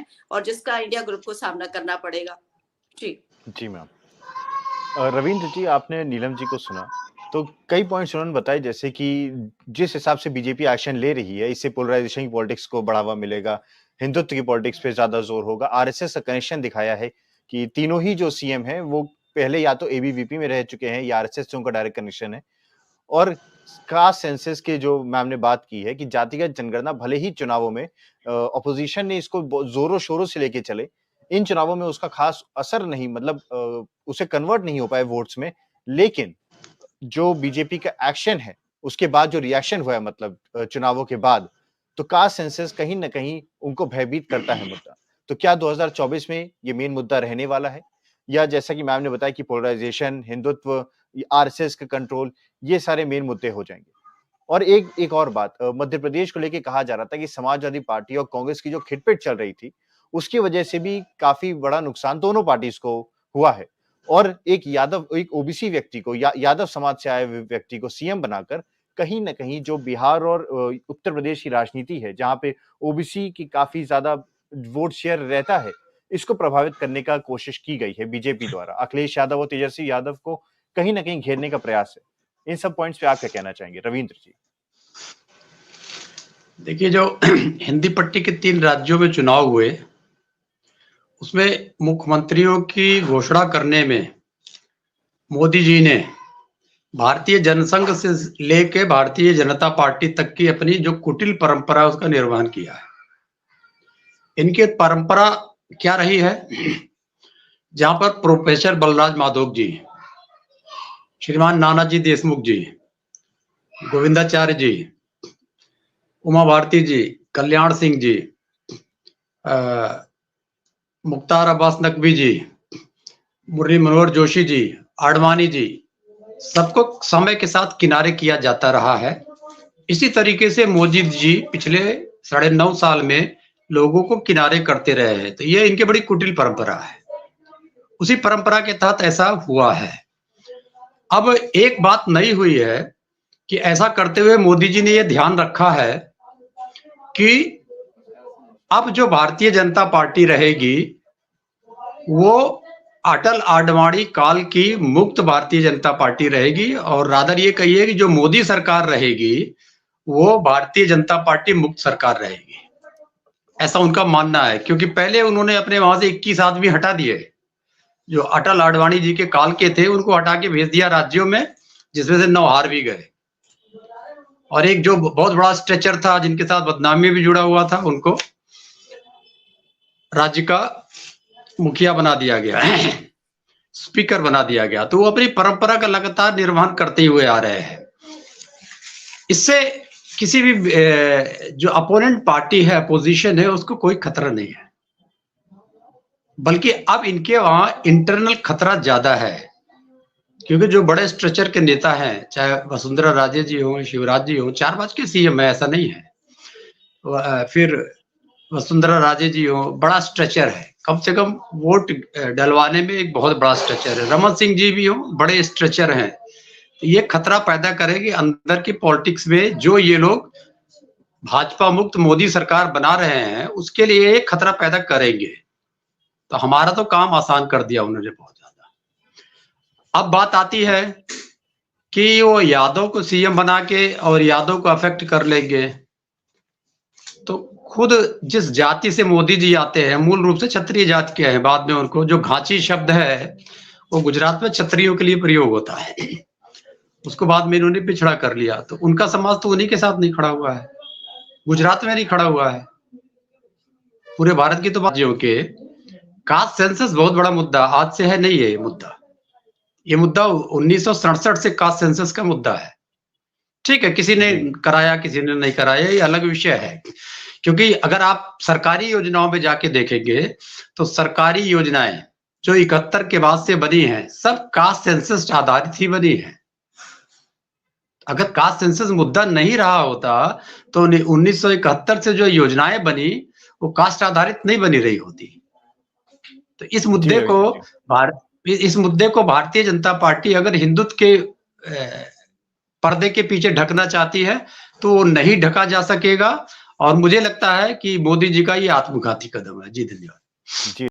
हैं और जिसका इंडिया ग्रुप को सामना करना पड़ेगा। जी। जी मैम। रविंद्र जी, आपने नीलम जी को सुना, तो कई पॉइंट्स उन्होंने बताए, जैसे कि जिस हिसाब से बीजेपी एक्शन ले रही है, इससे पोलराइजेशन की पॉलिटिक्स को बढ़ावा मिलेगा, हिंदुत्व की पॉलिटिक्स पे ज्यादा जोर होगा। आरएसएस का कनेक्शन दिखाया है कि तीनों ही जो सीएम हैं वो पहले या तो एबीवीपी में रह चुके हैं या आरएसएस से उनका डायरेक्ट कनेक्शन है। और कास्ट सेंसस के जो मैम ने बात की है कि जातिगत जनगणना, भले ही चुनावों में अपोजिशन ने इसको जोरों शोरों से लेके चले, इन चुनावों में उसका खास असर नहीं, मतलब उसे कन्वर्ट नहीं हो पाए वोट्स में, लेकिन जो बीजेपी का एक्शन है उसके बाद जो रिएक्शन हुआ है, मतलब चुनावों के बाद, तो कास्ट सेंसस कहीं ना कहीं उनको भयभीत करता है मुद्दा। तो क्या 2024 में ये मेन मुद्दा रहने वाला है, या जैसा कि मैम ने बताया कि पोलराइजेशन, हिंदुत्व, आरएसएस का कंट्रोल, ये सारे मेन मुद्दे हो जाएंगे? और एक और बात, मध्य प्रदेश को लेके कहा जा रहा था कि समाजवादी पार्टी और कांग्रेस की जो खिटपिट चल रही थी, उसकी वजह से भी काफी बड़ा नुकसान दोनों पार्टीज को हुआ है। और एक ओबीसी व्यक्ति को, यादव समाज से आए हुए व्यक्ति को सीएम बनाकर कहीं ना कहीं जो बिहार और उत्तर प्रदेश की राजनीति है, जहां पे ओबीसी की काफी ज्यादा वोट शेयर रहता है, इसको प्रभावित करने का कोशिश की गई है बीजेपी द्वारा। अखिलेश यादव और तेजस्वी यादव को कहीं ना कहीं घेरने का प्रयास है। इन सब पॉइंट्स पे आप क्या कहना चाहेंगे रविंद्र जी? देखिए, जो हिंदी पट्टी के 3 राज्यों में चुनाव हुए, उसमें मुख्यमंत्रियों की घोषणा करने में मोदी जी ने भारतीय जनसंघ से लेके भारतीय जनता पार्टी तक की अपनी जो कुटिल परंपरा उसका निर्वहन किया है। इनकी परंपरा क्या रही है, जहां पर प्रोफेसर बलराज माधोक जी, श्रीमान नानाजी देशमुख जी, गोविंदाचार्य जी, उमा भारती जी, कल्याण सिंह जी, मुख्तार अब्बास नकवी जी, मुरली मनोहर जोशी जी, आडवाणी जी, सबको समय के साथ किनारे किया जाता रहा है। इसी तरीके से मोदी जी पिछले 9.5 साल में लोगों को किनारे करते रहे हैं। तो ये इनकी बड़ी कुटिल परंपरा है। उसी परंपरा के तहत ऐसा हुआ है। अब एक बात नई हुई है कि ऐसा करते हुए मोदी जी ने यह ध्यान रखा है कि अब जो भारतीय जनता पार्टी रहेगी वो अटल आडवाणी काल की मुक्त भारतीय जनता पार्टी रहेगी, और रादर ये कहिए कि जो मोदी सरकार रहेगी वो भारतीय जनता पार्टी मुक्त सरकार रहेगी, ऐसा उनका मानना है। क्योंकि पहले उन्होंने अपने वहां से 21 आदमी हटा दिए, जो अटल आडवाणी जी के काल के थे, उनको हटा के भेज दिया राज्यों में, जिसमें से 9 हार भी गए। और एक जो बहुत बड़ा स्ट्रेचर था, जिनके साथ बदनामी भी जुड़ा हुआ था, उनको राज्य का मुखिया बना दिया गया, स्पीकर बना दिया गया। तो वो अपनी परंपरा का लगातार निर्वहन करते हुए आ रहे हैं। इससे किसी भी जो अपोनेंट पार्टी है, अपोजिशन है, उसको कोई खतरा नहीं है, बल्कि अब इनके वहां इंटरनल खतरा ज्यादा है। क्योंकि जो बड़े स्ट्रक्चर के नेता हैं, चाहे वसुंधरा राजे जी हो, शिवराज जी हो, 4 बार के सीएम है, ऐसा नहीं है, फिर वसुंधरा राजे जी हो, बड़ा स्ट्रक्चर है, कम से कम वोट डलवाने में एक बहुत बड़ा स्ट्रक्चर है। रमन सिंह जी भी हो, बड़े स्ट्रक्चर हैं। ये खतरा पैदा करेगी अंदर की पॉलिटिक्स में। जो ये लोग भाजपा मुक्त मोदी सरकार बना रहे हैं, उसके लिए एक खतरा पैदा करेंगे। तो हमारा तो काम आसान कर दिया उन्होंने बहुत ज्यादा। अब बात आती है कि वो यादव को सीएम बना के और यादव को अफेक्ट कर लेंगे। तो खुद जिस जाति से मोदी जी आते हैं, मूल रूप से क्षत्रिय जाति के हैं। बाद में उनको जो घाची शब्द है वो गुजरात में क्षत्रियों के लिए प्रयोग होता है, उसको बाद में इन्होंने पिछड़ा कर लिया। तो उनका समाज तो उन्हीं के साथ नहीं खड़ा हुआ है, गुजरात में नहीं खड़ा हुआ है। पूरे भारत की तो बात के कास्ट सेंसस बहुत बड़ा मुद्दा आज से है नहीं है। ये मुद्दा 1967 से कास्ट सेंसस का मुद्दा है। ठीक है, किसी ने कराया, किसी ने नहीं कराया, ये अलग विषय है। क्योंकि अगर आप सरकारी योजनाओं में जाके देखेंगे तो सरकारी योजनाएं जो 71 के बाद से बनी हैं, सब कास्ट सेंसस आधारित ही बनी है। अगर कास्ट सेंसस मुद्दा नहीं रहा होता तो 1971 से जो योजनाएं बनी वो कास्ट आधारित नहीं बनी रही होती। तो इस मुद्दे को भारतीय जनता पार्टी अगर हिंदुत्व के पर्दे के पीछे ढकना चाहती है तो नहीं ढका जा सकेगा। और मुझे लगता है कि मोदी जी का ये आत्मघाती कदम है। जी धन्यवाद। जी।